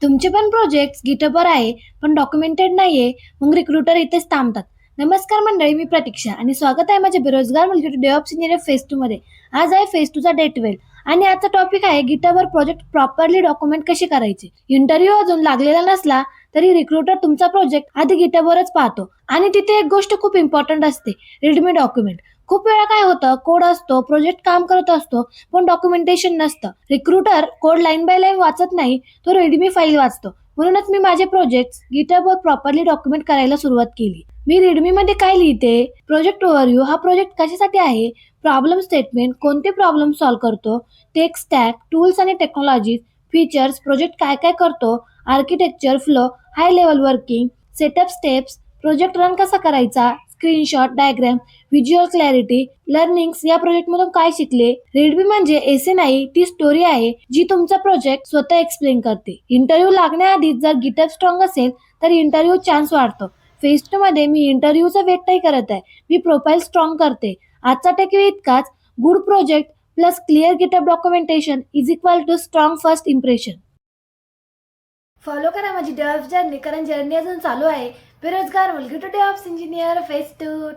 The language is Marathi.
तुमचे पण प्रोजेक्ट्स गिटहबवर आहे, पण डॉक्युमेंटेड नाहीये, मग रिक्रुटर इथेच थांबतात. नमस्कार मंडळी, मी प्रतीक्षा आणि स्वागत आहे माझ्या बेरोजगार मुलगी टू डेव्हऑप्स इंजिनियर फेज 2 मध्ये. आज आहे फेज 2 चा डे 12 आणि आजचा टॉपिक आहे गिटहबवर प्रोजेक्ट प्रॉपरली डॉक्युमेंट कशी करायची. इंटरव्ह्यू अजून लागलेला नसला तरी रिक्रुटर तुमचा प्रोजेक्ट आधी गिटहबवरच पाहतो आणि तिथे एक गोष्ट खूप इम्पॉर्टंट असते, रीडमी डॉक्युमेंट. खूप वेळा काय होतं, कोड असतो, प्रोजेक्ट काम करत असतो, पण डॉक्युमेंटेशन नसतं. Recruiter code line by line वाचत नाही, तो रेडमी फाईल वाचतो. म्हणूनच मी माझे प्रोजेक्ट गिटहबवर प्रॉपरली डॉक्युमेंट करायला सुरुवात केली. मी रीडमी मध्ये काय लिहिते, प्रोजेक्ट ओव्हरव्ह्यू, हा प्रोजेक्ट कशासाठी आहे, प्रॉब्लेम स्टेटमेंट, कोणते प्रॉब्लेम सॉल्व्ह करतो, टेक स्टॅक, टूल्स आणि टेक्नॉलॉजीज, फीचर्स, प्रोजेक्ट काय काय करतो, architecture, flow, high level working, setup steps, project run कसा करायचा, screenshot, diagram, visual clarity, learnings, या प्रोजेक्ट मधून काय शिकले. रेडमी म्हणजे एसे नाही, ती स्टोरी आहे जी तुमचा प्रोजेक्ट स्वतः एक्सप्लेन करते. इंटरव्ह्यू लागण्याआधी जर गिटहब स्ट्रॉंग असेल तर इंटरव्ह्यू चान्स वाढतो. फेज 2 मध्ये मी इंटरव्ह्यूचा वेट नाही करत आहे, मी प्रोफाईल स्ट्रॉंग करते. आजचा टेकअवे इतकाच, good project plus clear GitHub documentation is equal to strong first impression. Follow करा माझी डेव्हऑप्स जर्नी, कारण जर्नी अजून चालू आहे. बेरोजगार मुलगी टू डेव्हऑप्स इंजिनियर फेज 2.